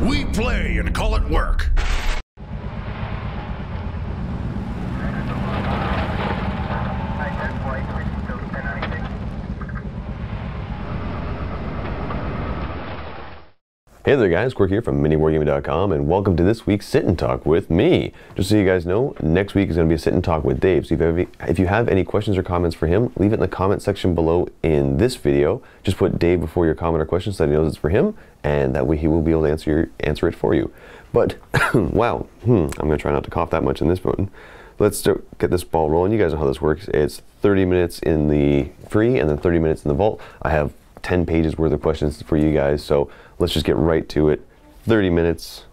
We play and call it work. Hey there guys, Quirk here from MiniWarGaming.com, and welcome to this week's Sit and Talk with me. Just so you guys know, next week is going to be a Sit and Talk with Dave, so if you have any questions or comments for him, leave it in the comment section below in this video. Just put Dave before your comment or question so that he knows it's for him, and that way he will be able to answer it for you. But, wow, I'm going to try not to cough that much in this one. Let's get this ball rolling. You guys know how this works. It's 30 minutes in the free and then 30 minutes in the vault. I have 10 pages worth of questions for you guys, so let's just get right to it. 30 minutes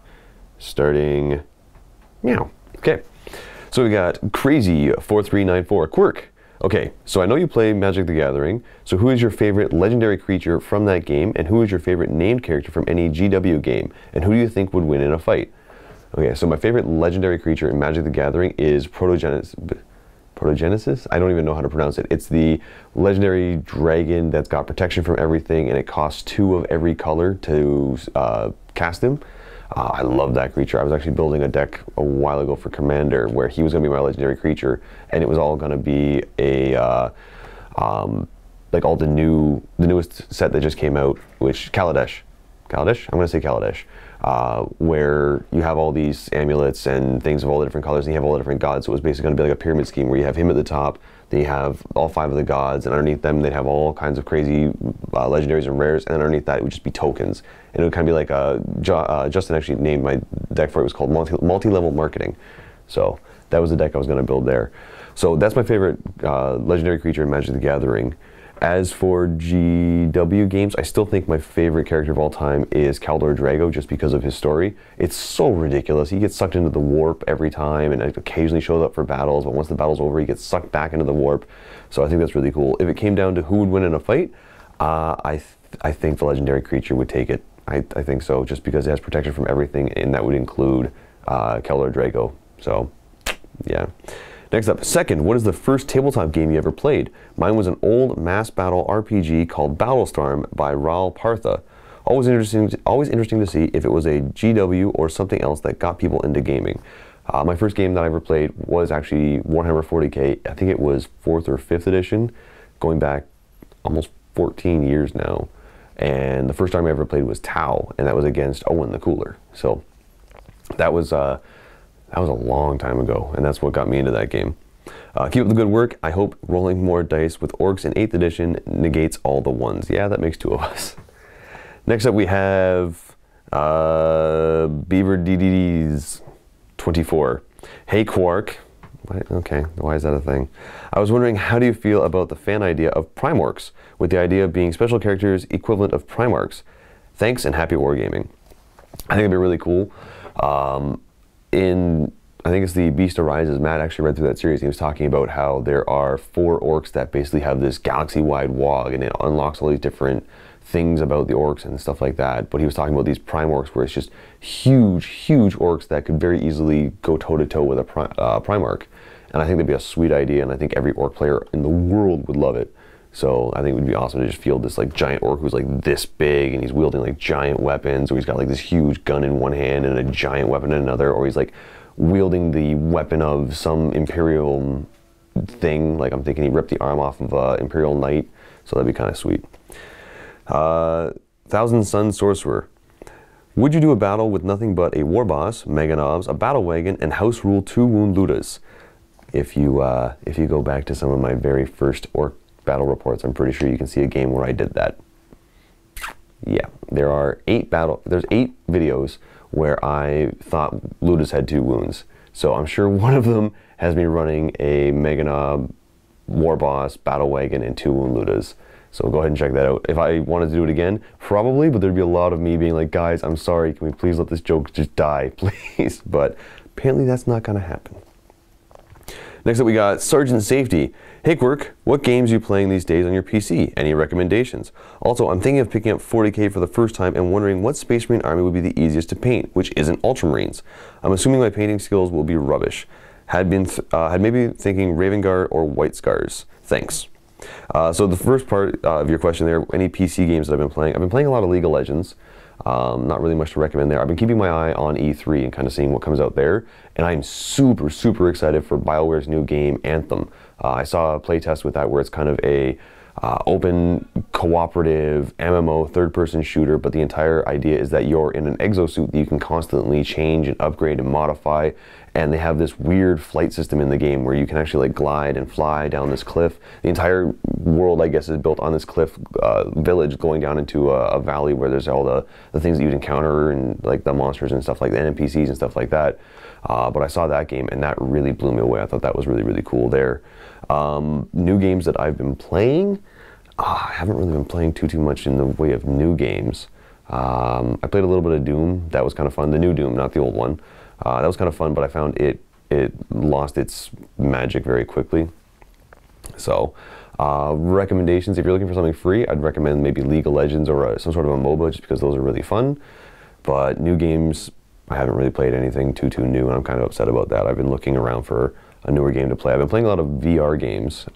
starting now. Okay, so we got Crazy 4394 Quirk. Okay, so I know you play Magic the Gathering, so who is your favorite legendary creature from that game, and who is your favorite named character from any GW game, and who do you think would win in a fight? Okay, so my favorite legendary creature in Magic the Gathering is Protogenesis? I don't even know how to pronounce it. It's the legendary dragon that's got protection from everything, and it costs 2 of every color to cast him. I love that creature. I was actually building a deck a while ago for Commander where he was going to be my legendary creature, and it was all going to be a like all the newest set that just came out, which Kaladesh. I'm going to say Kaladesh. Where you have all these amulets and things of all the different colors, and you have all the different gods. So it was basically going to be like a pyramid scheme where you have him at the top, then you have all 5 of the gods, and underneath them they'd have all kinds of crazy legendaries and rares, and then underneath that it would just be tokens. And it would kind of be like Justin actually named my deck for it. It was called multi-level marketing. So that was the deck I was going to build there. So that's my favorite legendary creature in Magic the Gathering. As for GW games, I still think my favorite character of all time is Kaldor Drago, just because of his story. It's so ridiculous. He gets sucked into the warp every time, and occasionally shows up for battles, but once the battle's over, he gets sucked back into the warp. So I think that's really cool. If it came down to who would win in a fight, I think the legendary creature would take it. I think so, just because it has protection from everything, and that would include Kaldor Drago. So, yeah. Next up, second, what is the first tabletop game you ever played? Mine was an old mass battle RPG called Battlestorm by Raul Partha. Always interesting to see if it was a GW or something else that got people into gaming. My first game that I ever played was actually Warhammer 40k. I think it was 4th or 5th edition, going back almost 14 years now. And the first time I ever played was Tau, and that was against Owen the Cooler. So that was a long time ago, and that's what got me into that game. Keep up the good work. I hope rolling more dice with Orks in 8th edition negates all the ones. Yeah, that makes 2 of us. Next up we have Beaver DDDs 24. Hey Quark. Okay, why is that a thing? I was wondering, how do you feel about the fan idea of Primorks, with the idea of being special characters equivalent of Primarchs? Thanks and happy wargaming. I think it'd be really cool. I think it's the Beast Arises, Matt actually read through that series. He was talking about how there are 4 orcs that basically have this galaxy-wide wog, and it unlocks all these different things about the orcs and stuff like that. But he was talking about these prime orcs, where it's just huge, huge orcs that could very easily go toe-to-toe with a Primarch. And I think that'd be a sweet idea, and I think every orc player in the world would love it. So I think it would be awesome to just field this like giant orc who's like this big, and he's wielding like giant weapons, or he's got like this huge gun in one hand and a giant weapon in another, or he's like wielding the weapon of some Imperial thing. Like I'm thinking he ripped the arm off of an Imperial Knight, so that'd be kind of sweet. Thousand Sun Sorcerer. Would you do a battle with nothing but a war boss, mega knobs, a battle wagon, and house rule 2 wound Ludas? If you go back to some of my very first orc battle reports, I'm pretty sure you can see a game where I did that. Yeah, there's 8 videos where I thought Ludas had 2 wounds. So I'm sure one of them has me running a Mega Knob, War Boss, Battle Wagon, and 2 wound Ludas. So go ahead and check that out. If I wanted to do it again, probably, but there'd be a lot of me being like, guys, I'm sorry, can we please let this joke just die, please? But apparently that's not gonna happen. Next up we got Sergeant Safety. Hey Quirk, what games are you playing these days on your PC? Any recommendations? Also, I'm thinking of picking up 40k for the first time and wondering what Space Marine army would be the easiest to paint, which isn't Ultramarines. I'm assuming my painting skills will be rubbish. Had maybe thinking Raven Guard or White Scars. Thanks. So the first part of your question there, any PC games that I've been playing a lot of League of Legends. Not really much to recommend there. I've been keeping my eye on E3 and kind of seeing what comes out there, and I'm super, super excited for BioWare's new game, Anthem. I saw a playtest with that where it's kind of a open, cooperative, MMO, third-person shooter, but the entire idea is that you're in an exosuit that you can constantly change and upgrade and modify, and they have this weird flight system in the game where you can actually like glide and fly down this cliff. The entire world, I guess, is built on this cliff village going down into a valley where there's all the things that you'd encounter and like the monsters and stuff like the NPCs and stuff like that. But I saw that game and that really blew me away. I thought that was really, really cool there. New games that I've been playing, I haven't really been playing too much in the way of new games. I played a little bit of Doom. That was kind of fun. The new Doom, not the old one. That was kind of fun, but I found it lost its magic very quickly. So, recommendations, if you're looking for something free, I'd recommend maybe League of Legends or some sort of a MOBA, just because those are really fun. But new games, I haven't really played anything too new, and I'm kind of upset about that. I've been looking around for a newer game to play. I've been playing a lot of VR games.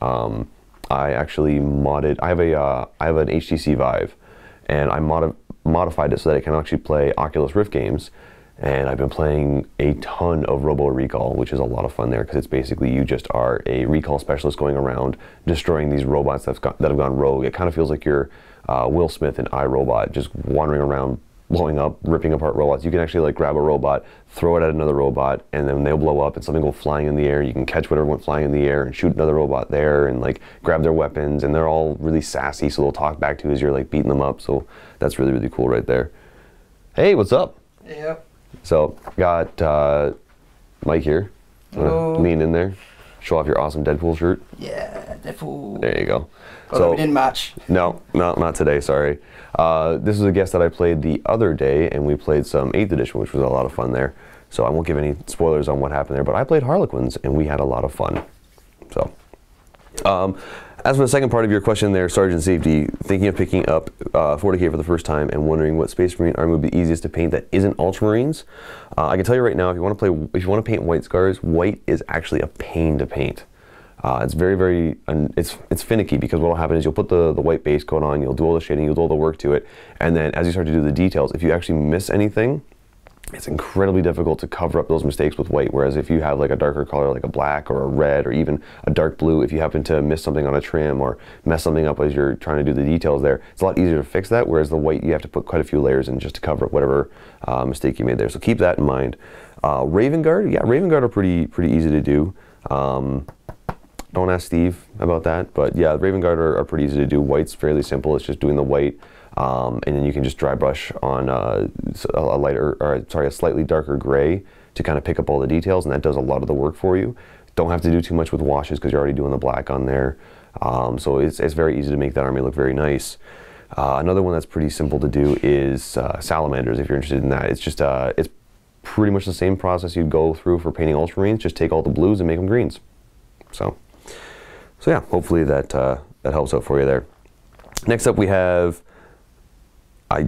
I actually modded, I have an HTC Vive, and I modified it so that I can actually play Oculus Rift games. And I've been playing a ton of Robo Recall, which is a lot of fun there, because it's basically you just are a recall specialist going around destroying these robots that have gone rogue. It kind of feels like you're Will Smith in iRobot, just wandering around, blowing up, ripping apart robots. You can actually like grab a robot, throw it at another robot, and then they'll blow up and something will flying in the air. You can catch whatever went flying in the air and shoot another robot there and like grab their weapons, and they're all really sassy, so they'll talk back to you as you're like beating them up. So that's really, really cool right there. Hey, what's up? Yep. So, got Mike here. Lean in there. Show off your awesome Deadpool shirt. Yeah, Deadpool. There you go. So we didn't match. No, not today, sorry. This is a guest that I played the other day, and we played some 8th edition, which was a lot of fun there. So I won't give any spoilers on what happened there, but I played Harlequins, and we had a lot of fun. So, as for the second part of your question there, Sergeant Safety, thinking of picking up 40K for the first time and wondering what Space Marine army would be easiest to paint that isn't Ultramarines. I can tell you right now, if you want to paint white scars, white is actually a pain to paint. It's very, it's finicky, because what will happen is you'll put the white base coat on, you'll do all the shading, you'll do all the work to it, and then as you start to do the details, if you actually miss anything, it's incredibly difficult to cover up those mistakes with white. Whereas if you have like a darker color, like a black or a red or even a dark blue, if you happen to miss something on a trim or mess something up as you're trying to do the details there, it's a lot easier to fix that. Whereas the white, you have to put quite a few layers in just to cover up whatever mistake you made there. So keep that in mind. Raven Guard, yeah, Raven Guard are pretty easy to do. Don't ask Steve about that, but yeah, Raven Guard are pretty easy to do. White's fairly simple. It's just doing the white. And then you can just dry brush on a slightly darker gray to kind of pick up all the details, and that does a lot of the work for you. Don't have to do too much with washes because you're already doing the black on there. So it's very easy to make that army look very nice. Another one that's pretty simple to do is Salamanders, if you're interested in that. It's just it's pretty much the same process you'd go through for painting Ultramarines. Just take all the blues and make them greens. So yeah, hopefully that helps out for you there. Next up we have I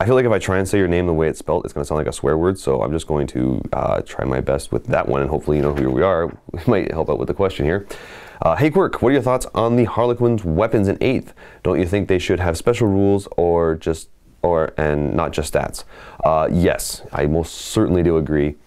feel like if I try and say your name the way it's spelled, it's going to sound like a swear word, so I'm just going to try my best with that one, and hopefully you know who we are. We might help out with the question here. Hey Quirk, what are your thoughts on the Harlequins weapons in 8th? Don't you think they should have special rules and not just stats? Yes, I most certainly do agree.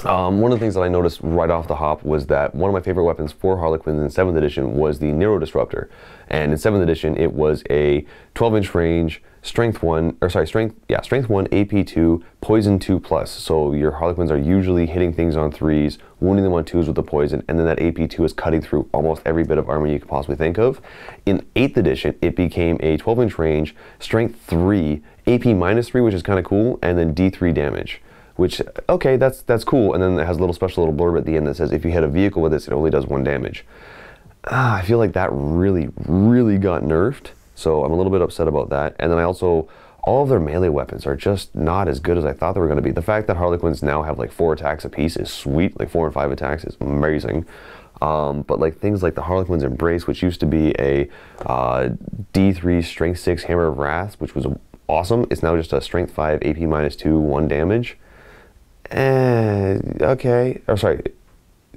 One of the things that I noticed right off the hop was that one of my favorite weapons for Harlequins in 7th edition was the Nero Disruptor. And in 7th edition, it was a 12-inch range, strength 1, AP 2, poison 2+. So your Harlequins are usually hitting things on 3s, wounding them on 2s with the poison, and then that AP 2 is cutting through almost every bit of armor you could possibly think of. In 8th edition, it became a 12-inch range, strength 3, AP -3, which is kind of cool, and then D3 damage. Which, okay, that's cool, and then it has a special little blurb at the end that says if you hit a vehicle with this, it only does 1 damage. I feel like that really got nerfed, so I'm a little bit upset about that. And then all of their melee weapons are just not as good as I thought they were going to be. The fact that Harlequins now have like 4 attacks apiece is sweet, like 4 and 5 attacks is amazing. But like things like the Harlequin's Embrace, which used to be a D3 Strength 6 Hammer of Wrath, which was awesome, it's now just a Strength 5 AP -2, 1 damage. Okay, or sorry,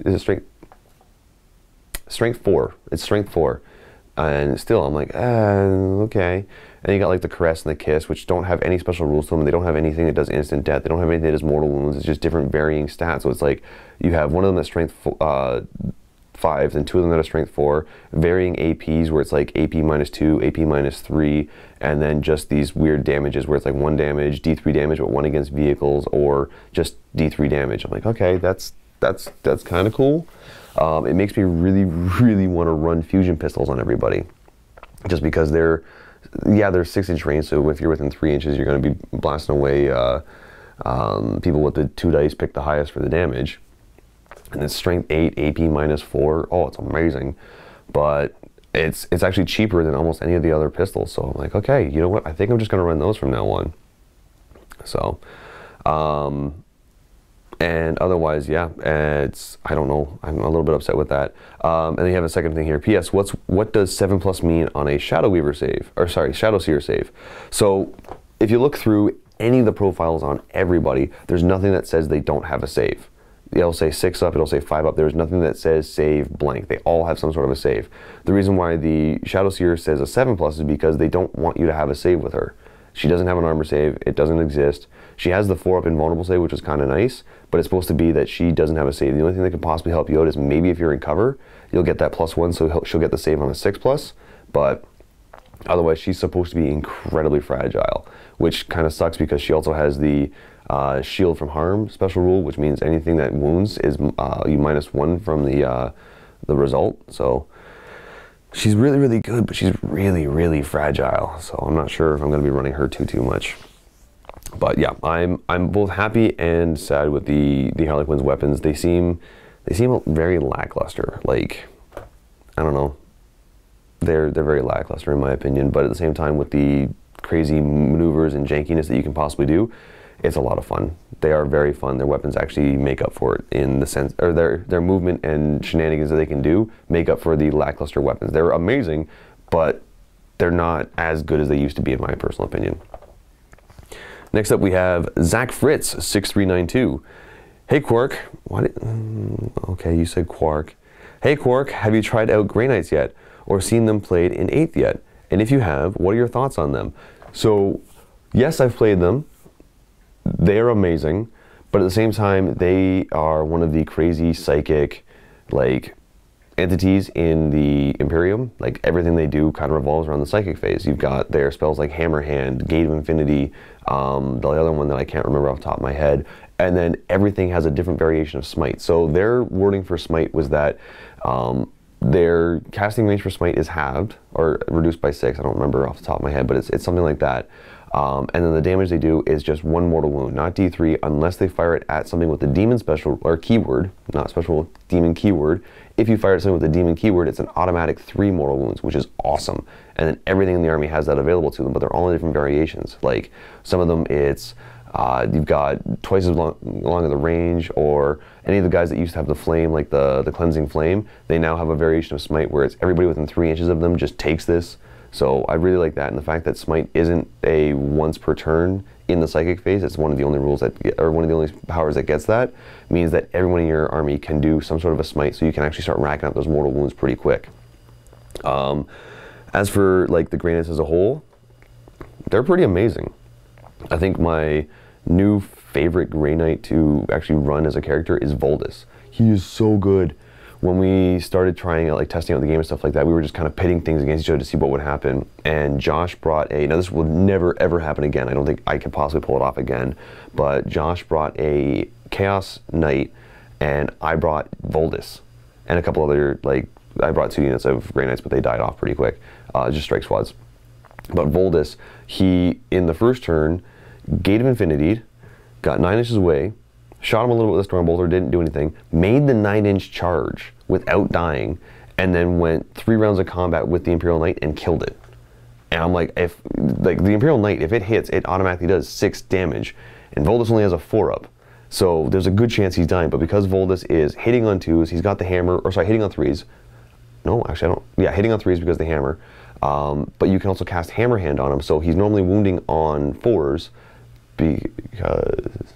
is it strength 4. It's strength 4. And still, I'm like, okay. And you got like the caress and the kiss, which don't have any special rules to them. They don't have anything that does instant death. They don't have anything that does mortal wounds. It's just different varying stats. So it's like you have one of them that's strength 5 and 2 of them that are strength 4, varying APs where it's like AP -2, AP -3, and then just these weird damages where it's like 1 damage, D3 damage, but 1 against vehicles, or just D3 damage. I'm like, okay, that's kind of cool. It makes me really, really want to run fusion pistols on everybody, just because they're 6-inch range. So if you're within 3 inches, you're going to be blasting away people with the 2 dice. Pick the highest for the damage, and it's strength 8, AP -4. Oh, it's amazing, but it's actually cheaper than almost any of the other pistols. So I'm like, okay, you know what? I think I'm just going to run those from now on. So. And otherwise, yeah, I don't know. I'm a little bit upset with that. And then you have a second thing here. P.S. What does 7+ mean on a Shadow Weaver save? Or sorry, Shadow Seer save. So if you look through any of the profiles on everybody, there's nothing that says they don't have a save. It'll say 6 up, it'll say 5 up. There's nothing that says save blank. They all have some sort of a save. The reason why the Shadow Seer says a 7+ is because they don't want you to have a save with her. She doesn't have an armor save. It doesn't exist. She has the 4-up invulnerable save, which is kind of nice, but it's supposed to be that she doesn't have a save. The only thing that could possibly help you out is maybe if you're in cover, you'll get that +1, so she'll get the save on a 6+, but otherwise she's supposed to be incredibly fragile, which kind of sucks because she also has the shield from harm special rule, which means anything that wounds is you -1 from the result. So she's really, really good, but she's really, really fragile. So I'm not sure if I'm going to be running her too much. But yeah, I'm both happy and sad with the Harlequins weapons. They seem very lackluster. Like, I don't know. They're very lackluster in my opinion. But at the same time, with the crazy maneuvers and jankiness that you can possibly do, it's a lot of fun. They are very fun. Their weapons actually make up for it in the sense, or their movement and shenanigans that they can do make up for the lackluster weapons. They're amazing, but they're not as good as they used to be in my personal opinion. Next up we have Zach Fritz 6392. Hey Quirk, okay, you said Quark. Hey Quirk, have you tried out Grey Knights yet, or seen them played in 8th yet? And if you have, what are your thoughts on them? So, yes, I've played them. They are amazing, but at the same time, they are one of the crazy psychic, like, entities in the Imperium. Like, everything they do kind of revolves around the psychic phase. You've got their spells like Hammer Hand, Gate of Infinity, the other one that I can't remember off the top of my head, and then everything has a different variation of Smite. So their wording for Smite was that their casting range for Smite is halved, or reduced by 6, I don't remember off the top of my head, but it's something like that. And then the damage they do is just 1 mortal wound, not D3, unless they fire it at something with the demon special, or keyword, not special, demon keyword. If you fire at something with the demon keyword, it's an automatic 3 mortal wounds, which is awesome. And then everything in the army has that available to them, but they're all in different variations. Like, some of them it's, you've got twice as long of the range, or any of the guys that used to have the flame, like the cleansing flame, they now have a variation of Smite where it's everybody within 3 inches of them just takes this. So I really like that, and the fact that Smite isn't a once per turn in the psychic phase, it's one of the only rules that, or one of the only powers that gets that, means that everyone in your army can do some sort of a Smite, so you can actually start racking up those mortal wounds pretty quick. As for like the Grey Knights as a whole, they're pretty amazing. I think my new favorite Grey Knight to actually run as a character is Voldus. He is so good. When we started trying out, like testing out the game and stuff like that, we were just kind of pitting things against each other to see what would happen. And Josh brought now this will never ever happen again. I don't think I could possibly pull it off again. But Josh brought a Chaos Knight, and I brought Voldus, and a couple other, like, I brought 2 units of Grey Knights, but they died off pretty quick, just strike squads. But Voldus, he, in the first turn, Gate of Infinity, got 9 inches away, shot him a little bit with a Storm Bolter, didn't do anything, made the 9-inch charge without dying, and then went 3 rounds of combat with the Imperial Knight and killed it. And I'm like, if, like, the Imperial Knight, if it hits, it automatically does 6 damage, and Voldus only has a 4-up. So there's a good chance he's dying, but because Voldus is hitting on 2s, he's got the hammer, or sorry, hitting on 3s. No, actually I don't, yeah, hitting on 3s because of the hammer. But you can also cast Hammer Hand on him, so he's normally wounding on 4s, because,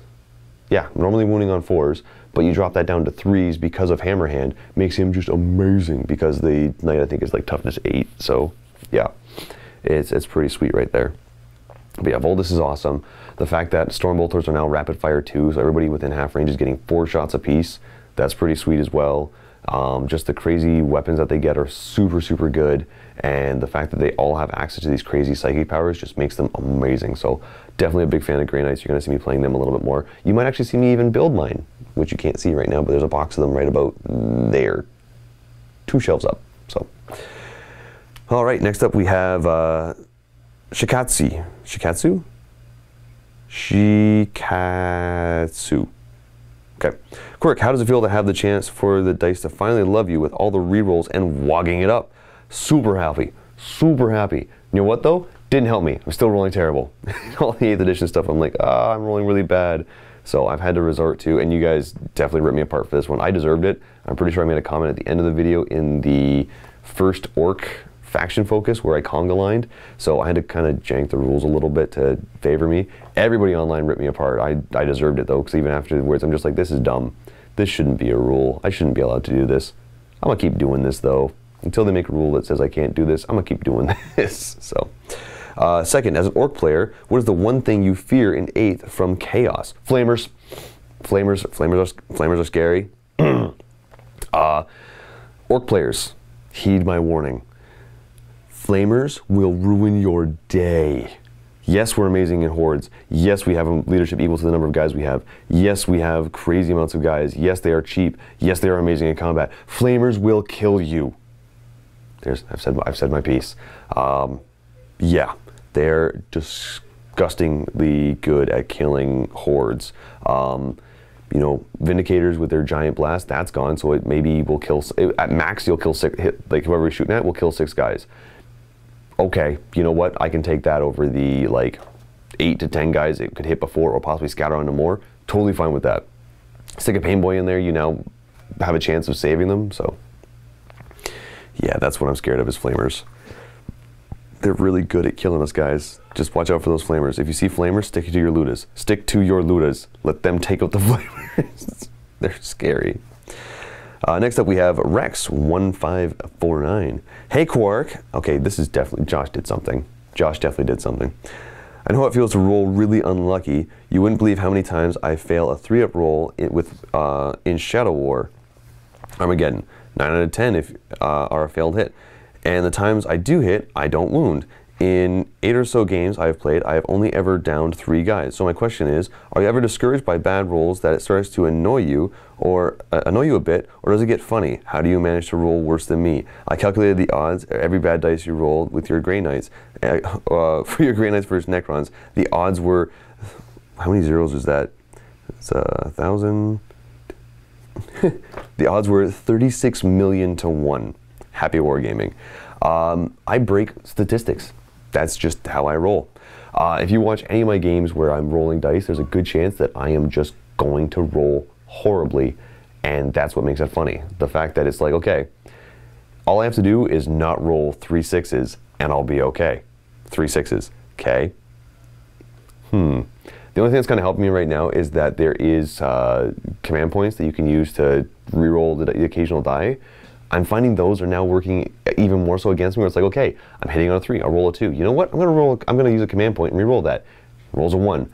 yeah, normally wounding on 4s, but you drop that down to 3s because of Hammer Hand, makes him just amazing because the knight I think is like toughness 8. So yeah, it's pretty sweet right there. But yeah, Voldus is awesome. The fact that Storm Bolters are now rapid fire too, so everybody within half range is getting 4 shots apiece. That's pretty sweet as well. Just the crazy weapons that they get are super, super good. And the fact that they all have access to these crazy psychic powers just makes them amazing. So definitely a big fan of Grey Knights. You're going to see me playing them a little bit more. You might actually see me even build mine, which you can't see right now, but there's a box of them right about there. 2 shelves up. So, all right, next up we have Shikatsu. Shikatsu? Shikatsu. Okay. Quirk, how does it feel to have the chance for the dice to finally love you with all the rerolls and wogging it up? Super happy. Super happy. You know what though? Didn't help me. I'm still rolling terrible. All the 8th edition stuff, I'm like, I'm rolling really bad. So I've had to resort to, and you guys definitely ripped me apart for this one. I deserved it. I'm pretty sure I made a comment at the end of the video in the first Orc faction focus where I conga lined. So I had to kind of jank the rules a little bit to favor me. Everybody online ripped me apart. I deserved it though, because even afterwards I'm just like, this is dumb. This shouldn't be a rule. I shouldn't be allowed to do this. I'm gonna keep doing this though. Until they make a rule that says I can't do this, I'm gonna keep doing this. So, second, as an Orc player, what is the one thing you fear in 8th from chaos? Flamers. Flamers are scary. Orc players, heed my warning. Flamers will ruin your day. Yes, we're amazing in hordes. Yes, we have a leadership equal to the number of guys we have. Yes, we have crazy amounts of guys. Yes, they are cheap. Yes, they are amazing in combat. Flamers will kill you. I've said my piece. Yeah, they're disgustingly good at killing hordes. You know, Vindicators with their giant blast, that's gone. So it maybe will kill at max. You'll kill 6. Like whoever you're shooting at will kill 6 guys. Okay, you know what? I can take that over the like 8 to 10 guys it could hit before or possibly scatter onto more. Totally fine with that. Stick a Pain Boy in there, you now have a chance of saving them. So yeah, that's what I'm scared of is Flamers. They're really good at killing us, guys. Just watch out for those Flamers. If you see Flamers, stick to your Ludas. Stick to your Ludas. Let them take out the Flamers. They're scary. Next up we have Rex1549. Hey Quark. Okay, this is definitely, Josh did something. Josh definitely did something. I know how it feels to roll really unlucky. You wouldn't believe how many times I fail a 3-up roll in Shadow War. Armageddon. 9 out of 10 are a failed hit. And the times I do hit, I don't wound. In 8 or so games I've played, I have only ever downed 3 guys. So my question is, are you ever discouraged by bad rolls that it starts to annoy you a bit, or does it get funny? How do you manage to roll worse than me? I calculated the odds, every bad dice you rolled with your Grey Knights, for your Grey Knights versus Necrons, the odds were, how many zeros is that? It's 1,000. The odds were 36 million to 1. Happy Wargaming. I break statistics. That's just how I roll. If you watch any of my games where I'm rolling dice, there's a good chance that I am just going to roll horribly, and that's what makes it funny. The fact that it's like, okay, all I have to do is not roll 3 6s and I'll be okay. 3 6s, okay? The only thing that's kind of helping me right now is that there is command points that you can use to reroll the occasional die. I'm finding those are now working even more so against me, where it's like, okay, I'm hitting on a 3, I'll roll a 2. You know what? I'm gonna use a command point and reroll that. Rolls a 1.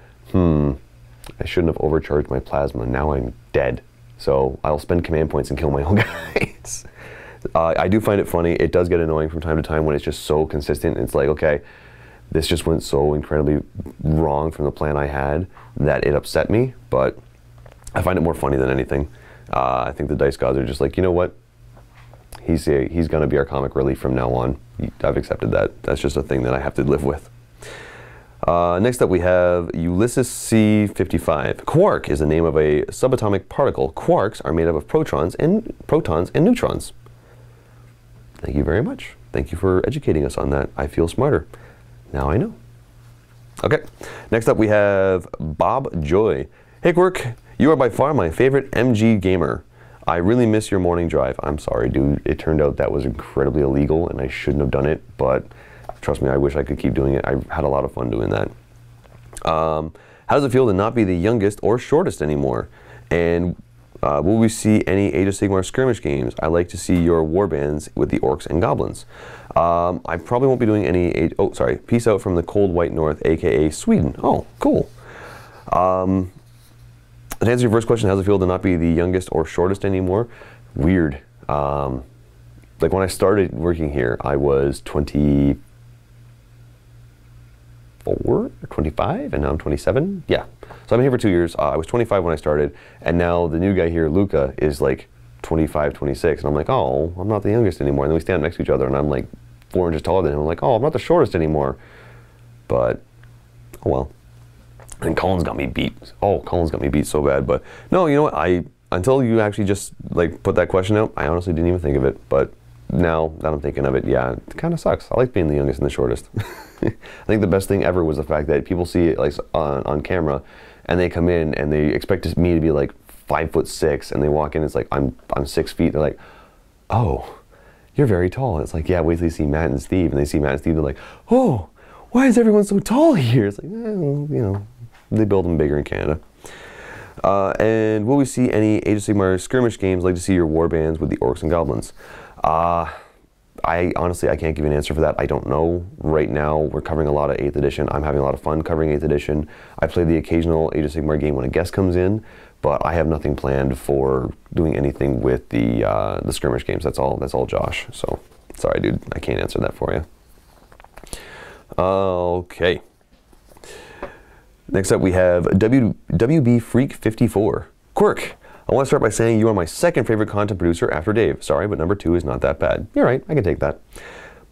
I shouldn't have overcharged my plasma. Now I'm dead. So I'll spend command points and kill my own guys. I do find it funny. It does get annoying from time to time when it's just so consistent. It's like, okay, this just went so incredibly wrong from the plan I had that it upset me, but I find it more funny than anything. I think the dice gods are just like, you know what? He's going to be our comic relief from now on. I've accepted that. That's just a thing that I have to live with. Next up we have Ulysses C55. Quark is the name of a subatomic particle. Quarks are made up of protons and neutrons. Thank you very much. Thank you for educating us on that. I feel smarter. Now I know. Okay, next up we have Bob Joy. Hey Quirk, you are by far my favorite MG gamer. I really miss your morning drive. I'm sorry, dude. It turned out that was incredibly illegal and I shouldn't have done it, but trust me, I wish I could keep doing it. I had a lot of fun doing that. How does it feel to not be the youngest or shortest anymore? And Will we see any Age of Sigmar skirmish games? I like to see your warbands with the orcs and goblins. I probably won't be doing any. Oh, sorry. Peace out from the cold white north, aka Sweden. Oh, cool. To answer your first question, how's it feel to not be the youngest or shortest anymore? Weird. Like when I started working here, I was 24 or 25, and now I'm 27. Yeah. So I've been here for 2 years. I was 25 when I started, and now the new guy here, Luca, is like 25, 26, and I'm like, oh, I'm not the youngest anymore. And then we stand next to each other, and I'm like 4 inches taller than him. I'm like, oh, I'm not the shortest anymore. But, oh well. And Colin's got me beat. Oh, Colin's got me beat so bad. But no, you know what? Until you actually just like put that question out, I honestly didn't even think of it. But now that I'm thinking of it, yeah, it kind of sucks. I like being the youngest and the shortest. I think the best thing ever was the fact that people see it like on camera, and they come in and they expect me to be like 5'6", and they walk in, it's like I'm 6 feet. They're like, oh, you're very tall. And it's like, yeah, wait till you see Matt and Steve, and they see Matt and Steve, they're like, oh, why is everyone so tall here? It's like, you know, they build them bigger in Canada. And will we see any Age of Sigmar skirmish games? Like to see your warbands with the orcs and goblins. I honestly, I can't give you an answer for that. I don't know. Right now, we're covering a lot of 8th edition. I'm having a lot of fun covering 8th edition. I play the occasional Age of Sigmar game when a guest comes in, but I have nothing planned for doing anything with the skirmish games. That's all Josh. So, sorry, dude. I can't answer that for you. Okay. Next up, we have WB Freak 54. Quirk, I want to start by saying you are my second favorite content producer after Dave. Sorry, but number 2 is not that bad. You're right, I can take that.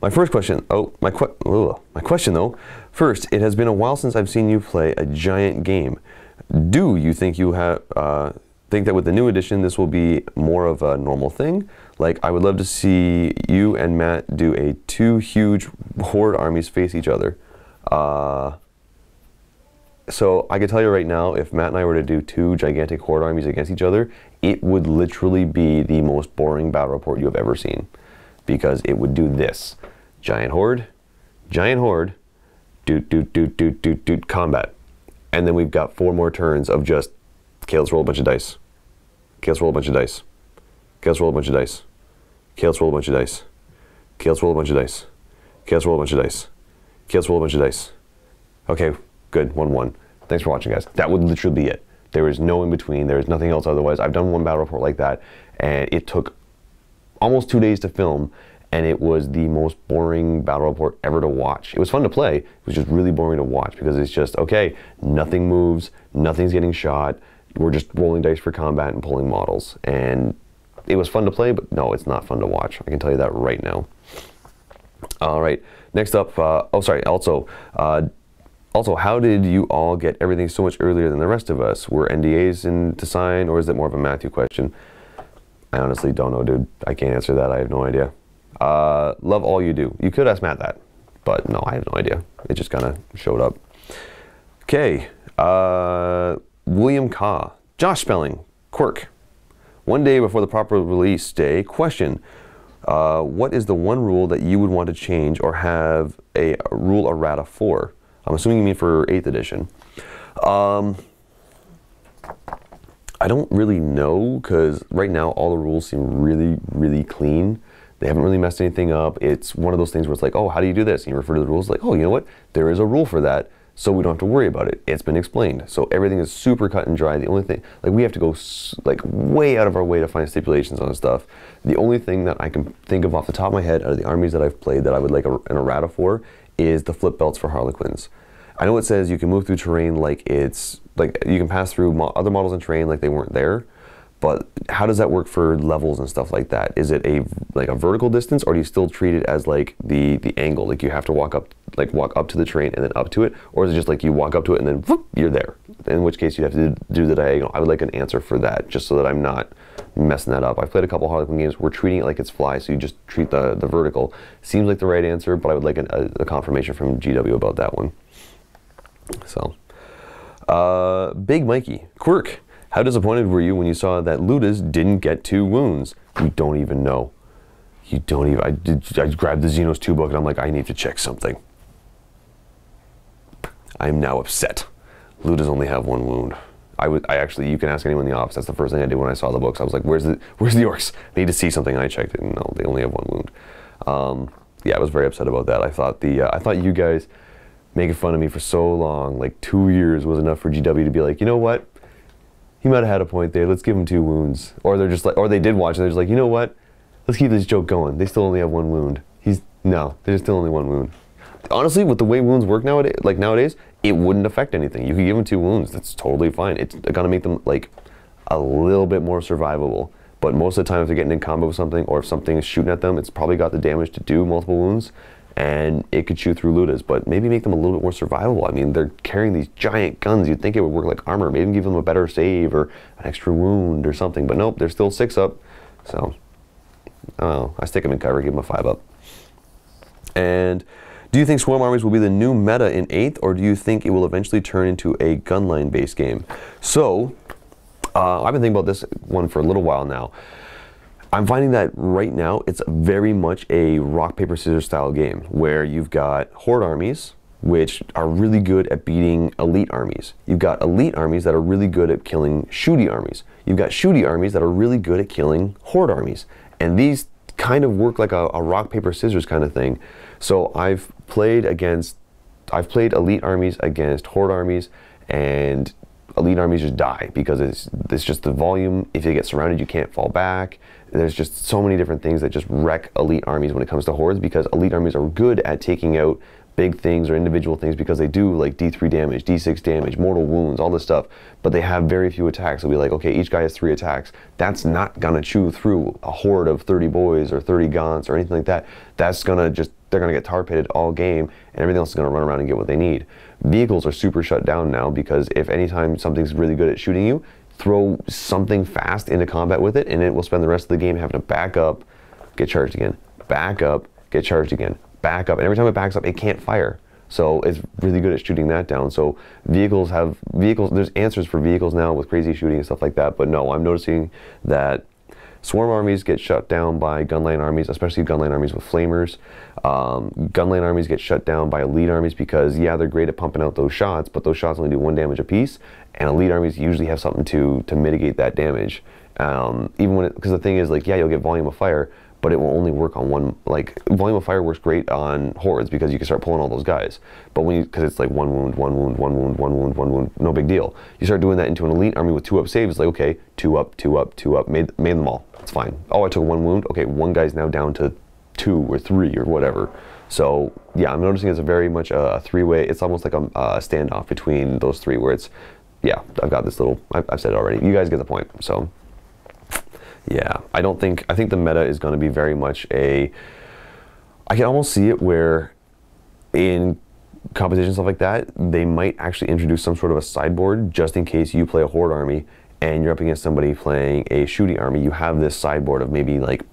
My first question, my question though, first, it has been a while since I've seen you play a giant game. Do you think you have, think that with the new edition, this will be more of a normal thing? Like, I would love to see you and Matt do a 2 huge horde armies face each other. So I can tell you right now, if Matt and I were to do 2 gigantic horde armies against each other, it would literally be the most boring battle report you have ever seen. Because it would do this. Giant horde, doot, combat. And then we've got 4 more turns of just, okay, let's roll a bunch of dice. Okay, let's roll a bunch of dice. Okay, let's roll a bunch of dice. Okay, let's roll a bunch of dice. Okay, let's roll a bunch of dice. Okay, let's roll a bunch of dice. Okay, let's roll a bunch of dice. Okay, good, 1-1. Thanks for watching, guys. That would literally be it. There is no in between. There is nothing else otherwise. I've done 1 battle report like that, and it took almost 2 days to film, and it was the most boring battle report ever to watch. It was fun to play. It was just really boring to watch because it's just, okay, nothing moves, nothing's getting shot. We're just rolling dice for combat and pulling models. And it was fun to play, but no, it's not fun to watch. I can tell you that right now. All right, next up, also, how did you all get everything so much earlier than the rest of us? Were NDAs to sign, or is it more of a Matthew question? I honestly don't know, dude. I can't answer that. I have no idea. Love all you do. You could ask Matt that, but no, I have no idea. It just kind of showed up. Okay. William Ka. Josh Spelling. Quirk. One day before the proper release day, question. What is the one rule that you would want to change or have a rule errata for? I'm assuming you mean for 8th edition. I don't really know, because right now all the rules seem really, really clean. They haven't really messed anything up. It's one of those things where it's like, oh, how do you do this? And you refer to the rules like, oh, you know what? There is a rule for that, so we don't have to worry about it. It's been explained. So everything is super cut and dry. The only thing, like, we have to go like way out of our way to find stipulations on stuff. The only thing that I can think of off the top of my head out of the armies that I've played that I would like an errata for is the flip belts for Harlequins. I know it says you can move through terrain like it's, like you can pass through other models in terrain like they weren't there, but how does that work for levels and stuff like that? Is it like a vertical distance, or do you still treat it as like the angle, like you have to walk up to the terrain and then up to it, or is it just like you walk up to it and then whoop, you're there? In which case you have to do the diagonal. I would like an answer for that, just so that I'm not messing that up. I've played a couple Harlequin games. We're treating it like it's fly, so you just treat the vertical. Seems like the right answer, but I would like a confirmation from GW about that one. So, Big Mikey. Quirk, how disappointed were you when you saw that Ludas didn't get 2 wounds? You don't even know. You don't even, I grabbed the Xenos 2 book and I'm like, I need to check something. I am now upset. Ludas only have 1 wound. I actually, you can ask anyone in the office. That's the first thing I did when I saw the books. I was like, where's the Orks? I need to see something. And I checked it, and no, they only have 1 wound. Yeah, I was very upset about that. I thought you guys making fun of me for so long, like 2 years was enough for GW to be like, you know what? He might have had a point there. Let's give him 2 wounds. Or they're just like, or they did watch and they're just like, you know what? Let's keep this joke going. They still only have 1 wound. No, there's still only 1 wound. Honestly, with the way wounds work nowadays, it wouldn't affect anything. You could give them 2 wounds. That's totally fine. It's gonna make them like a little bit more survivable. But most of the time, if they're getting in combo with something, or if something is shooting at them, it's probably got the damage to do multiple wounds, and it could shoot through Ludas. But maybe make them a little bit more survivable. I mean, they're carrying these giant guns. You'd think it would work like armor. Maybe give them a better save or an extra wound or something. But nope, they're still 6 up. So, oh, I stick them in cover, give them a 5 up. And do you think Swarm Armies will be the new meta in 8th, or do you think it will eventually turn into a gunline-based game? So, I've been thinking about this one for a little while now. I'm finding that right now it's very much a rock, paper, scissors style game where you've got horde armies, which are really good at beating elite armies. You've got elite armies that are really good at killing shooty armies. You've got shooty armies that are really good at killing horde armies. And these kind of work like a rock, paper, scissors kind of thing. So I've played elite armies against horde armies, and elite armies just die because it's just the volume. If you get surrounded, you can't fall back. There's just so many different things that just wreck elite armies when it comes to hordes, because elite armies are good at taking out big things or individual things because they do like D3 damage, D6 damage, mortal wounds, all this stuff, but they have very few attacks. They'll be like, okay, each guy has 3 attacks. That's not gonna chew through a horde of 30 boys or 30 gaunts or anything like that. That's gonna just, they're gonna get tar pitted all game, and everything else is gonna run around and get what they need. Vehicles are super shut down now, because if anytime something's really good at shooting you, throw something fast into combat with it, and it will spend the rest of the game having to back up, get charged again, back up, get charged again, back up, and every time it backs up, it can't fire. So it's really good at shooting that down. So vehicles, there's answers for vehicles now with crazy shooting and stuff like that, but no, I'm noticing that swarm armies get shut down by gunline armies, especially gunline armies with flamers. Gunline armies get shut down by elite armies because, yeah, they're great at pumping out those shots, but those shots only do 1 damage apiece, and elite armies usually have something to mitigate that damage. Even when because the thing is, like, yeah, you'll get volume of fire, but it will only work on one. Like, volume of fire works great on hordes because you can start pulling all those guys. But when because it's like 1 wound, 1 wound, 1 wound, 1 wound, 1 wound, no big deal. You start doing that into an elite army with 2 up saves, it's like, okay, 2 up, 2 up, 2 up, made them all. It's fine. Oh, I took 1 wound. Okay, 1 guy's now down to 2 or 3 or whatever. So yeah, I'm noticing it's a very much a 3-way. It's almost like a standoff between those 3, where it's, yeah, I've got this little. I've said it already. You guys get the point. So. Yeah, I think the meta is going to be very much I can almost see it where in competition stuff like that, they might actually introduce some sort of a sideboard just in case you play a horde army and you're up against somebody playing a shooty army. You have this sideboard of maybe like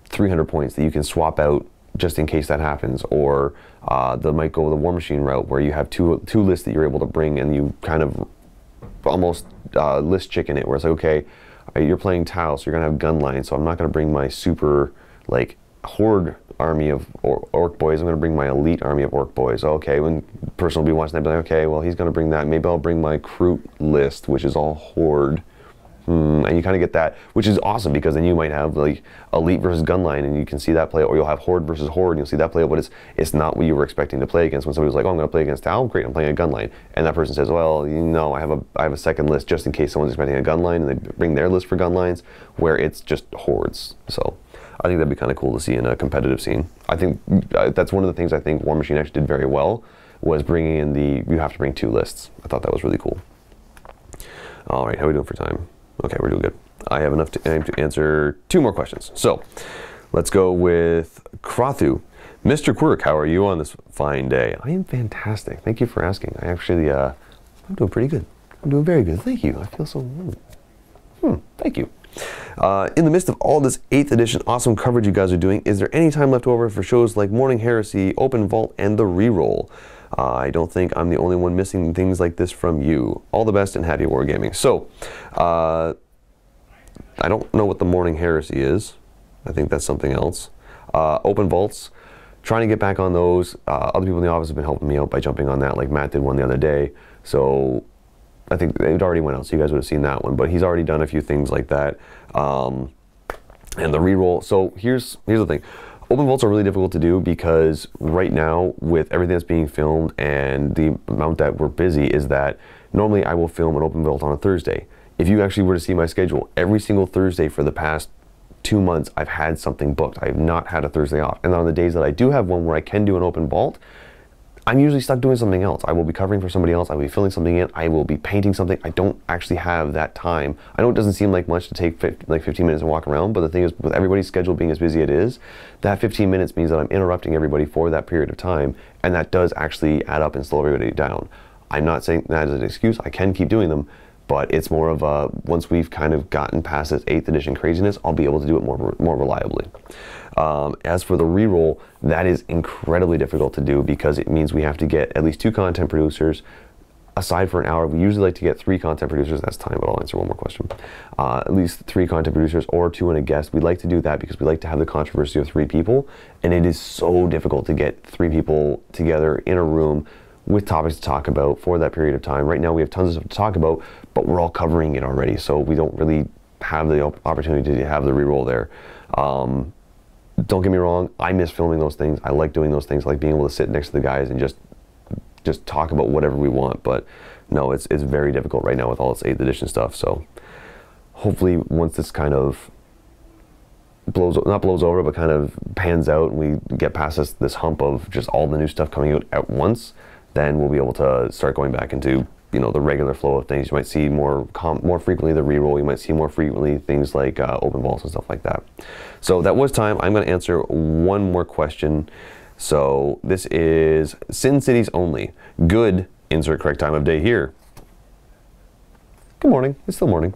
300 points that you can swap out just in case that happens. Or they might go the war machine route where you have two lists that you're able to bring, and you kind of almost list chicken it, where it's like, okay, you're playing Tau, so you're gonna have gunline, so I'm not gonna bring my super like horde army of orc boys. I'm gonna bring my elite army of orc boys. Okay, when person will be watching that, be like, okay, well, he's gonna bring that. Maybe I'll bring my Kroot list, which is all horde. And you kind of get that, which is awesome, because then you might have like elite versus gunline, and you can see that play, or you'll have horde versus horde, and you'll see that play out, but it's not what you were expecting to play against. When somebody was like, oh, I'm going to play against Tau, great, I'm playing a gunline, and that person says, well, you know, I have a second list just in case someone's expecting a gunline, and they bring their list for gunlines, where it's just hordes. So I think that'd be kind of cool to see in a competitive scene. I think that's one of the things I think War Machine actually did very well, was bringing in you have to bring 2 lists. I thought that was really cool. All right, how are we doing for time? Okay, we're doing good. I have enough time to answer 2 more questions. So let's go with Krothu. Mr. Quirk, how are you on this fine day? I am fantastic. Thank you for asking. I actually, I'm doing pretty good. I'm doing very good. Thank you. I feel so, thank you. In the midst of all this 8th edition awesome coverage you guys are doing, is there any time left over for shows like Morning Heresy, Open Vault, and The Reroll? I don't think I'm the only one missing things like this from you. All the best and happy wargaming. So, I don't know what the Morning Heresy is. I think that's something else. Open Vaults, trying to get back on those. Other people in the office have been helping me out by jumping on that, like Matt did one the other day. So, I think it already went out, so you guys would have seen that one. But he's already done a few things like that. And the reroll. So here's the thing. Open vaults are really difficult to do because right now, with everything that's being filmed and the amount that we're busy, is that normally I will film an open vault on a Thursday. If you actually were to see my schedule, every single Thursday for the past 2 months, I've had something booked. I have not had a Thursday off. And on the days that I do have one where I can do an open vault, I'm usually stuck doing something else. I will be covering for somebody else. I will be filling something in. I will be painting something. I don't actually have that time. I know it doesn't seem like much to take 15 minutes and walk around, but the thing is, with everybody's schedule being as busy as it is, that 15 minutes means that I'm interrupting everybody for that period of time, and that does actually add up and slow everybody down. I'm not saying that as an excuse. I can keep doing them, but it's more of a, once we've kind of gotten past this 8th edition craziness, I'll be able to do it more reliably. As for the reroll, that is incredibly difficult to do because it means we have to get at least 2 content producers. Aside for an hour, we usually like to get 3 content producers. That's time, but I'll answer one more question. At least 3 content producers or 2 and a guest. We like to do that because we like to have the controversy of 3 people, and it is so difficult to get 3 people together in a room with topics to talk about for that period of time. Right now we have tons of stuff to talk about, but we're all covering it already, so we don't really have the opportunity to have the reroll there. Don't get me wrong, I miss filming those things. I like doing those things. I like being able to sit next to the guys and just talk about whatever we want. But no, it's very difficult right now with all this 8th edition stuff. So hopefully once this kind of not blows over, but kind of pans out and we get past this hump of just all the new stuff coming out at once, then we'll be able to start going back into, you know, the regular flow of things. You might see more frequently the reroll. You might see more frequently things like open vaults and stuff like that. So that was time. I'm going to answer one more question. So this is Sin Cities only. Good, insert correct time of day here. Good morning. It's still morning.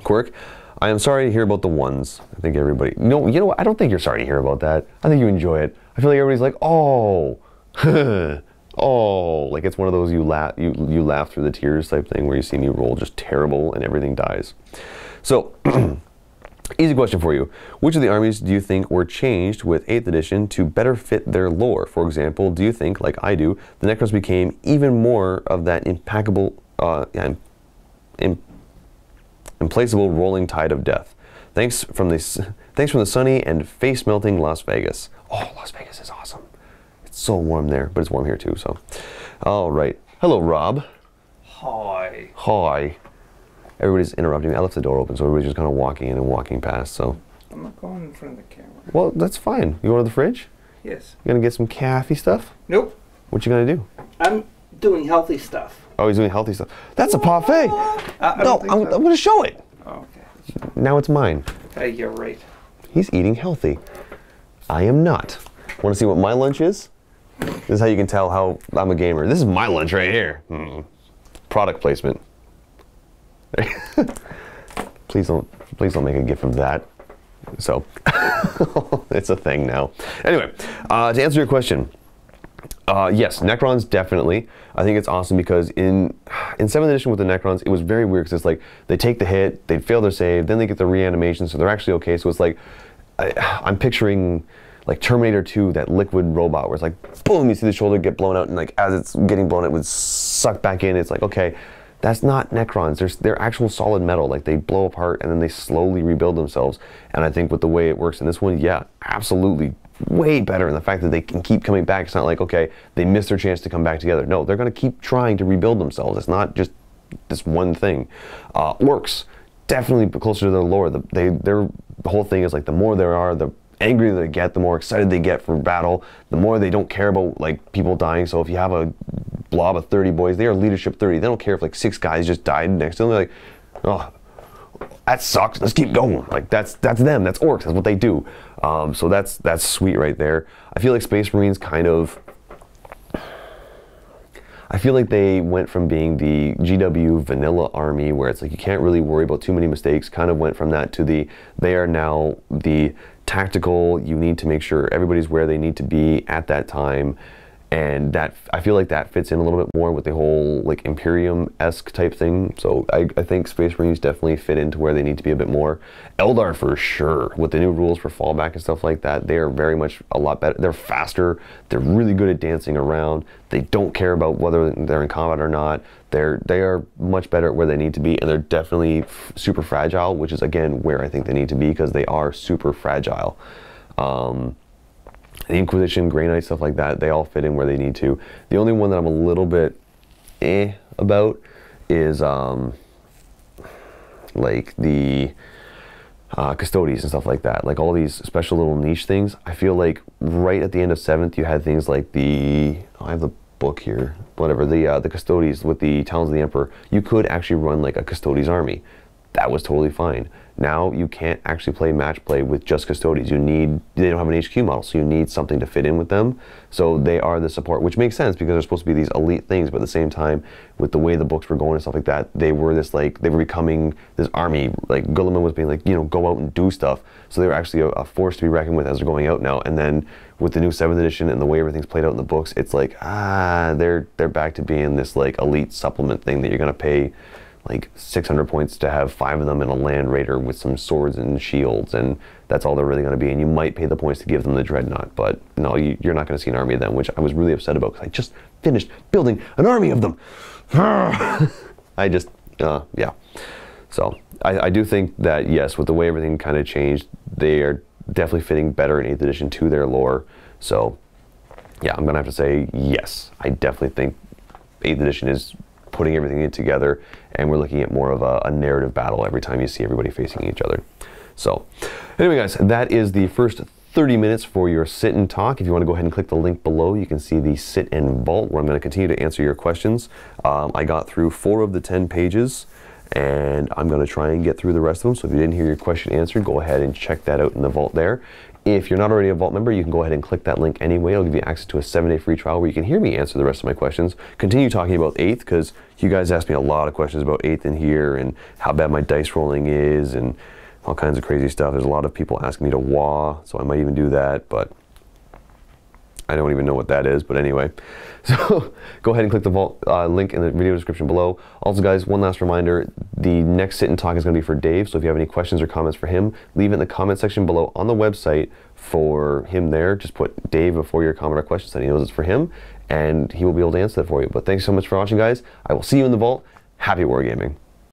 Quirk, I am sorry to hear about the ones. I think everybody, no, you know what? I don't think you're sorry to hear about that. I think you enjoy it. I feel like everybody's like, oh, oh, like it's one of those you laugh through the tears type thing where you see me roll just terrible and everything dies. So, easy question for you. Which of the armies do you think were changed with 8th edition to better fit their lore? For example, do you think, like I do, the Necrons became even more of that implacable rolling tide of death? Thanks from the sunny and face-melting Las Vegas. Oh, Las Vegas is awesome. It's so warm there, but it's warm here too, so. All right. Hello, Rob. Hi. Hi. Everybody's interrupting me. I left the door open, so everybody's just kind of walking in and walking past, so. I'm not going in front of the camera. Well, that's fine. You go to the fridge? Yes. You gonna get some caffey stuff? Nope. What you gonna do? I'm doing healthy stuff. Oh, he's doing healthy stuff. That's a parfait. No, I'm gonna show it. Oh, okay. Now it's mine. You're right. He's eating healthy. I am not. Want to see what my lunch is? This is how you can tell how I'm a gamer. This is my lunch right here. Product placement. Please don't make a gif of that. So, it's a thing now. Anyway, to answer your question, yes, Necrons definitely. I think it's awesome because in 7th edition with the Necrons, it was very weird because it's like they take the hit, they fail their save, then they get the reanimation, so they're actually okay. So it's like I'm picturing like Terminator 2, that liquid robot where it's like boom, you see the shoulder get blown out, and like as it's getting blown, it would suck back in. It's like, okay, that's not Necrons. They're actual solid metal. Like they blow apart and then they slowly rebuild themselves. And I think with the way it works in this one, yeah, absolutely way better in the fact that they can keep coming back. It's not like, okay, they missed their chance to come back together. No, they're going to keep trying to rebuild themselves. It's not just this one thing. Orks, definitely closer to their lore. The whole thing is like the more there are, the angrier they get, the more excited they get for battle, the more they don't care about like people dying. So if you have a blob of 30 boys, they are leadership 30. They don't care if like 6 guys just died next to them. They're like, oh, that sucks. Let's keep going. Like that's them. That's Orks. That's what they do. So that's sweet right there. I feel like Space Marines kind of. I feel like they went from being the GW vanilla army where it's like you can't really worry about too many mistakes, kind of went from that to they are now the tactical, you need to make sure everybody's where they need to be at that time, and that I feel like that fits in a little bit more with the whole like Imperium-esque type thing. So I think Space Marines definitely fit into where they need to be a bit more. Eldar for sure, with the new rules for fallback and stuff like that, they are very much a lot better. They're faster, they're really good at dancing around, they don't care about whether they're in combat or not. They are much better at where they need to be, and they're definitely super fragile, which is again where I think they need to be, because they are super fragile. The Inquisition, Grey Knight, stuff like that, they all fit in where they need to. The only one that I'm a little bit about is like the Custodes and stuff like that. Like all these special little niche things. I feel like right at the end of 7th you had things like the, I have the book here, whatever, the Custodes with the Talons of the Emperor. You could actually run like a Custodes army. That was totally fine. Now you can't actually play match play with just Custodes. They don't have an HQ model, so you need something to fit in with them. So they are the support, which makes sense because they're supposed to be these elite things, but at the same time, with the way the books were going and stuff like that, they were this like, they were becoming this army. Like Guilliman was being like, you know, go out and do stuff. So they were actually a force to be reckoned with as they're going out now. And then with the new 7th edition and the way everything's played out in the books, it's like, they're back to being this like elite supplement thing that you're gonna pay like 600 points to have 5 of them in a Land Raider with some swords and shields, and that's all they're really going to be. And you might pay the points to give them the Dreadnought, but no, you're not going to see an army of them, which I was really upset about because I just finished building an army of them. I just, yeah. So I do think that, yes, with the way everything kind of changed, they are definitely fitting better in 8th edition to their lore. So yeah, I'm going to have to say yes. I definitely think 8th edition is putting everything in together, and we're looking at more of a narrative battle every time you see everybody facing each other. So anyway guys, that is the first 30 minutes for your sit and talk. If you want to go ahead and click the link below, you can see the sit and vault where I'm going to continue to answer your questions. I got through 4 of the 10 pages, and I'm going to try and get through the rest of them. So if you didn't hear your question answered, go ahead and check that out in the vault there. If you're not already a Vault member, you can go ahead and click that link anyway. It'll give you access to a 7-day free trial where you can hear me answer the rest of my questions. Continue talking about 8th, because you guys asked me a lot of questions about 8th in here, and how bad my dice rolling is, and all kinds of crazy stuff. There's a lot of people asking me to WA, so I might even do that, but I don't even know what that is, but anyway. So go ahead and click the Vault link in the video description below. Also guys, one last reminder, the next sit and talk is going to be for Dave, so if you have any questions or comments for him, leave it in the comment section below on the website for him there. Just put Dave before your comment or question so he knows it's for him, and he will be able to answer that for you. But thanks so much for watching guys. I will see you in the Vault. Happy wargaming.